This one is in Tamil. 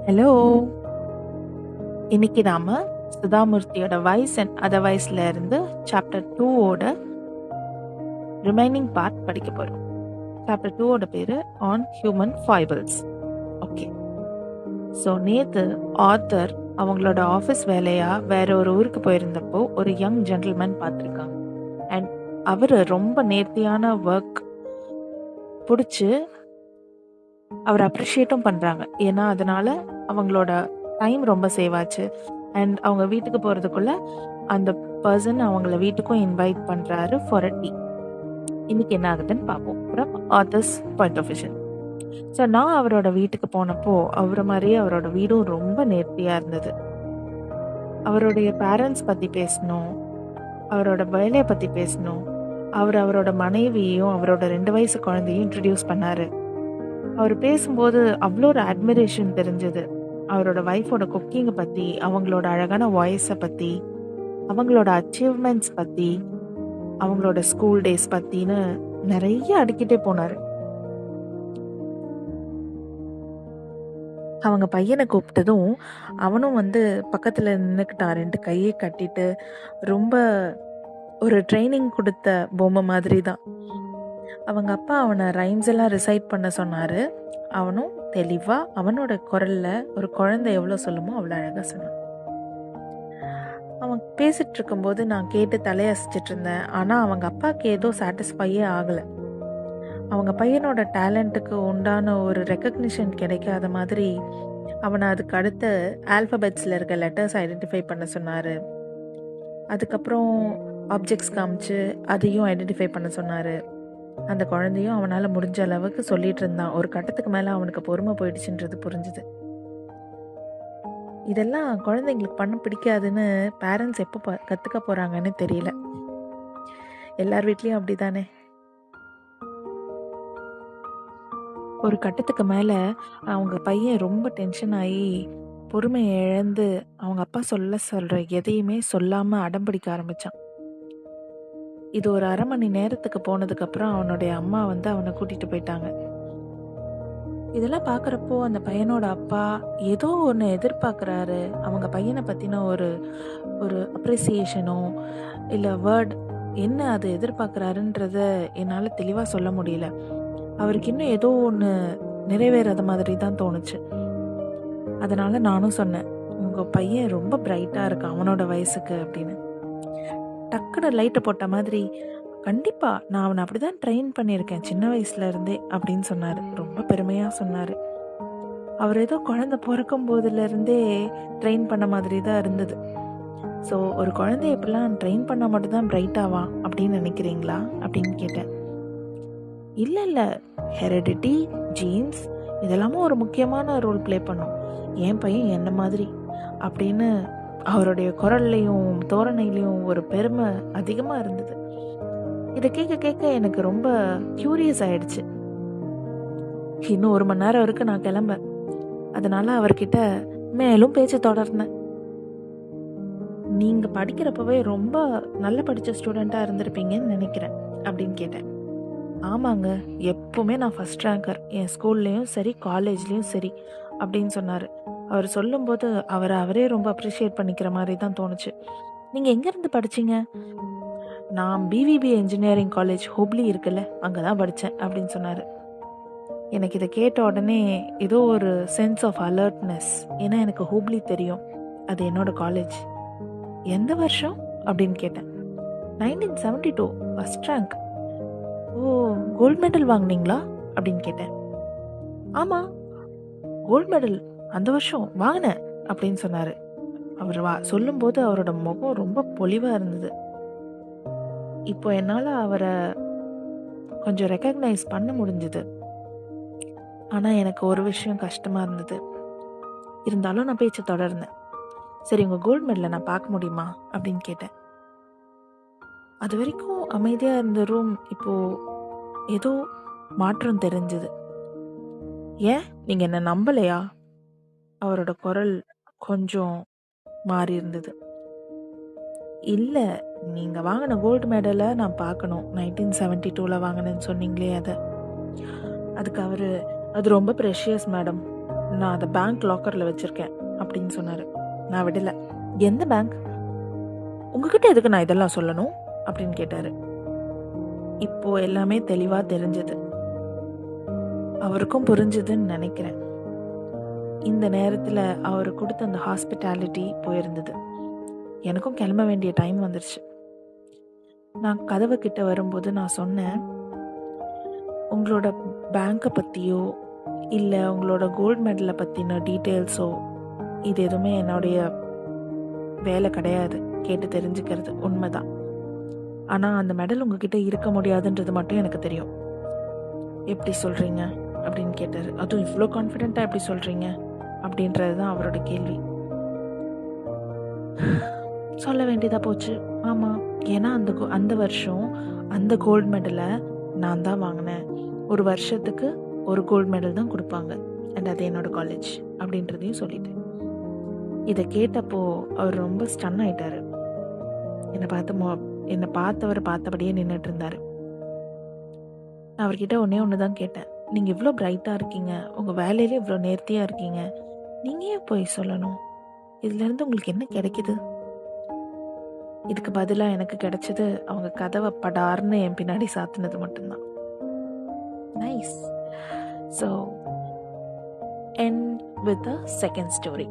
ஹலோ! இன்னைக்கு நாம சுதாமூர்த்தியோட வாய்ஸ் அண்ட் அதர்வைஸ்ல இருந்து சாப்டர் 2 ஓட ரிமைனிங் பார்ட் படிக்க போறோம். சாப்டர் 2 ஓட பேரு ஆன் ஹியூமன் ஃபைபிள்ஸ். ஓகே. ஸோ நேத்து ஆத்தர் அவங்களோட ஆஃபீஸ் வேலையா வேற ஒரு ஊருக்கு போயிருந்தப்போ ஒரு யங் ஜென்டில்மேன் பார்த்துருக்காங்க. அண்ட் அவர் ரொம்ப நேர்த்தியான ஒர்க் பிடிச்சி அவர் அப்ரிஷியேட்டும் பண்ணுறாங்க. ஏன்னா அதனால அவங்களோட டைம் ரொம்ப சேவ் ஆச்சு. அண்ட் அவங்க வீட்டுக்கு போகிறதுக்குள்ள அந்த பர்சன் அவங்கள வீட்டுக்கும் இன்வைட் பண்ணுறாரு ஃபார் அ டீ. இன்னைக்கு என்ன ஆகுதுன்னு பார்ப்போம். அப்புறம் author's point of vision. So நான் அவரோட வீட்டுக்கு போனப்போ அவரை மாதிரியே அவரோட வீடும் ரொம்ப நேர்த்தியாக இருந்தது. அவருடைய பேரண்ட்ஸ் பற்றி பேசணும், அவரோட வேலையை பற்றி பேசணும். அவரோட மனைவியையும் அவரோட 2 வயசு குழந்தையும் இன்ட்ரடியூஸ் பண்ணாரு. அவர் பேசும்போது அவ்வளோ ஒரு அட்மிரேஷன் தெரிஞ்சது. அவரோட ஒய்ஃபோட குக்கிங்கை பற்றி, அவங்களோட அழகான வாய்ஸை பற்றி, அவங்களோட அச்சீவ்மெண்ட்ஸ் பற்றி, அவங்களோட ஸ்கூல் டேஸ் பற்றின்னு நிறைய அடுக்கிட்டே போனார். அவங்க பையனை கூப்பிட்டதும் அவனும் பக்கத்தில் நின்றுக்கிட்டான், 2 கையை கட்டிட்டு. ரொம்ப ஒரு ட்ரைனிங் கொடுத்த பொம்மை மாதிரி தான். அவங்க அப்பா அவனை ரைம்ஸ் எல்லாம் ரிசைட் பண்ண சொன்னார். அவனும் தெளிவாக அவனோட குரலில் ஒரு குழந்தை எவ்வளோ சொல்லுமோ அவ்வளோ அழகாக சொன்னான். அவன் பேசிகிட்டு இருக்கும்போது நான் கேட்டு தலையசிச்சிட்டு இருந்தேன். ஆனால் அவங்க அப்பாவுக்கு ஏதோ சாட்டிஸ்ஃபையே ஆகலை. அவங்க பையனோட டேலண்ட்டுக்கு உண்டான ஒரு ரெக்கக்னிஷன் கிடைக்காத மாதிரி அவனை அதுக்கு அடுத்த ஆல்ஃபபெட்ஸில் இருக்க லெட்டர்ஸ் ஐடென்டிஃபை பண்ண சொன்னார். அதுக்கப்புறம் ஆப்ஜெக்ட்ஸ் காமிச்சு அதையும் ஐடென்டிஃபை பண்ண சொன்னார். அந்த குழந்தையும் அவனால் முடிஞ்ச அளவுக்கு சொல்லிட்டு இருந்தான். ஒரு கட்டத்துக்கு மேலே அவனுக்கு பொறுமை போயிடுச்சுன்றது புரிஞ்சுது. இதெல்லாம் குழந்தைங்களுக்கு பண்ண பிடிக்காதுன்னு பேரண்ட்ஸ் எப்போ கற்றுக்க போகிறாங்கன்னு தெரியல. எல்லார் வீட்லேயும் அப்படி தானே. ஒரு கட்டத்துக்கு மேலே அவங்க பையன் ரொம்ப டென்ஷன் ஆகி பொறுமையை இழந்து அவங்க அப்பா சொல்கிற எதையுமே சொல்லாமல் அடம் பிடிக்க ஆரம்பித்தான். இது ஒரு 1/2 மணி நேரத்துக்கு போனதுக்கப்புறம் அவனுடைய அம்மா அவனை கூட்டிகிட்டு போயிட்டாங்க. இதெல்லாம் பார்க்குறப்போ அந்த பையனோட அப்பா ஏதோ ஒன்று எதிர்பார்க்குறாரு. அவங்க பையனை பற்றின ஒரு அப்ரிசியேஷனோ இல்லை வேர்ட் என்ன அது எதிர்பார்க்குறாருன்றத என்னால் தெளிவாக சொல்ல முடியல. அவருக்கு இன்னும் ஏதோ ஒன்று நிறைவேறாத மாதிரி தான் தோணுச்சு. அதனால் நானும் சொன்னேன், உங்கள் பையன் ரொம்ப பிரைட்டாக இருக்கான் அவனோட வயசுக்கு அப்படின்னு. டக்குனு லைட்டை போட்ட மாதிரி, கண்டிப்பாக நான் அவனை அப்படி தான் ட்ரெயின் பண்ணியிருக்கேன் சின்ன வயசுலேருந்தே அப்படின்னு சொன்னார். ரொம்ப பெருமையாக சொன்னார். அவர் ஏதோ குழந்தை பிறக்கும் போதுலேருந்தே ட்ரெயின் பண்ண மாதிரி தான் இருந்தது. ஸோ ஒரு குழந்தைய எப்படிலாம் ட்ரெயின் பண்ணால் மட்டும்தான் பிரைட்டாவா அப்படின்னு நினைக்கிறீங்களா அப்படின்னு கேட்டேன். இல்லை, ஹெரிடிட்டி, ஜீன்ஸ் இதெல்லாமும் ஒரு முக்கியமான ரோல் ப்ளே பண்ணும். என் பையன் என்ன மாதிரி அப்படின்னு அவருடைய குரல்லையும் தோரணையிலையும் ஒரு பெருமை அதிகமாக இருந்தது. இதை கேட்க கேட்க எனக்கு ரொம்ப க்யூரியஸ் ஆயிடுச்சு. இன்னும் 1 மணி நேரம் வரைக்கும் நான் கிளம்ப. அதனால அவர்கிட்ட மேலும் பேச்சு தொடர்ந்தேன். நீங்கள் படிக்கிறப்பவே ரொம்ப நல்ல படித்த ஸ்டூடெண்ட்டாக இருந்திருப்பீங்கன்னு நினைக்கிறேன் அப்படின்னு கேட்டேன். ஆமாங்க, எப்போவுமே நான் ஃபஸ்ட் ரேங்கர், என் ஸ்கூல்லேயும் சரி காலேஜ்லேயும் சரி அப்படின்னு சொன்னார். அவர் சொல்லும்போது அவரே ரொம்ப அப்ரிஷியேட் பண்ணிக்கிற மாதிரி தான் தோணுச்சு. நீங்கள் எங்கேருந்து படிச்சிங்க? நான் பிவிபி இன்ஜினியரிங் காலேஜ் ஹூப்ளி இருக்குல்ல, அங்கே தான் படித்தேன் அப்படின்னு சொன்னார். எனக்கு இதை கேட்ட உடனே ஏதோ ஒரு சென்ஸ் ஆஃப் அலர்ட்னஸ். ஏன்னா எனக்கு ஹூப்ளி தெரியும், அது என்னோடய காலேஜ். எந்த வருஷம் அப்படின்னு கேட்டேன். 1972 ஃபஸ்ட் ரேங்க். ஓ, கோல்டு மெடல் வாங்கினீங்களா அப்படின்னு கேட்டேன். ஆமாம், கோல்டு மெடல் அந்த வருஷம் வாங்கினேன் அப்படின்னு சொன்னார். அவர் சொல்லும்போது அவரோட முகம் ரொம்ப பொலிவாக இருந்தது. இப்போ என்னால் அவரை கொஞ்சம் ரெக்கக்னைஸ் பண்ண முடிஞ்சுது. ஆனால் எனக்கு ஒரு விஷயம் கஷ்டமாக இருந்தது. இருந்தாலும் நான் பேச்சை தொடர்ந்தேன். சரி, உங்கள் கோல்டு மெடலை நான் பார்க்க முடியுமா அப்படின்னு கேட்டேன். அது வரைக்கும் அமைதியாக இருந்த ரூம் இப்போது ஏதோ மாற்றம் தெரிஞ்சுது. ஏன், நீங்கள் என்ன நம்பலையா? அவரோட குரல் கொஞ்சம் மாறி இருந்தது. இல்லை, நீங்கள் வாங்கின கோல்டு மெடலை நான் பார்க்கணும். 1972 வாங்கினேன்னு சொன்னீங்களே, அதுக்கு அவர், அது ரொம்ப ப்ரெஷியஸ் மேடம், நான் அதை பேங்க் லாக்கரில் வச்சுருக்கேன் அப்படின்னு சொன்னார். நான் விடலை. எந்த பேங்க்? உங்ககிட்ட எதுக்கு நான் இதெல்லாம் சொல்லணும் அப்படின்னு கேட்டார். இப்போ எல்லாமே தெளிவாக தெரிஞ்சது. அவருக்கும் புரிஞ்சுதுன்னு நினைக்கிறேன். இந்த நேரத்தில் அவர் கொடுத்த அந்த ஹாஸ்பிட்டாலிட்டி போயிருந்தது. எனக்கும் கிளம்ப வேண்டிய டைம் வந்துருச்சு. நான் கதவு கிட்ட வரும்போது நான் சொன்னேன், உங்களோட பேங்க்கை பற்றியோ இல்லை உங்களோட கோல்டு மெடலை பற்றின டீட்டெயில்ஸோ இது எதுவுமே என்னுடைய வேலை கிடையாது. கேட்டு தெரிஞ்சுக்கிறது உண்மைதான். ஆனால் அந்த மெடல் உங்ககிட்ட இருக்க முடியாதுன்றது மட்டும் எனக்கு தெரியும். எப்படி சொல்கிறீங்க அப்படின்னு கேட்டார். அதுவும் இவ்வளோ கான்ஃபிடென்ட்டாக எப்படி சொல்கிறீங்க அப்படின்றது தான் அவரோட கேள்வி. சொல்ல வேண்டியதாக போச்சு. ஆமாம், ஏன்னா அந்த வருஷம் அந்த கோல்டு மெடலை நான் தான் வாங்கினேன். ஒரு வருஷத்துக்கு ஒரு கோல்டு மெடல் தான் கொடுப்பாங்க, அண்ட் அது என்னோட காலேஜ் அப்படின்றதையும் சொல்லிட்டேன். இதை கேட்டப்போ அவர் ரொம்ப ஸ்டன் ஆயிட்டாரு. என்னை பார்த்தவர் பார்த்தபடியே நின்றுட்டு இருந்தார். நான் அவர்கிட்ட ஒன்று தான் கேட்டேன். நீங்கள் இவ்வளோ பிரைட்டாக இருக்கீங்க, உங்கள் வேலையிலே இவ்வளோ நேர்த்தியாக இருக்கீங்க, நீங்கள் ஏன் போய் சொல்லணும்? இதுலேருந்து உங்களுக்கு என்ன கிடைக்குது? இதுக்கு பதிலாக எனக்கு கிடைச்சது அவங்க கதவை படார்னு என் பின்னாடி சாத்தினது மட்டும்தான். Nice. So end with the second story.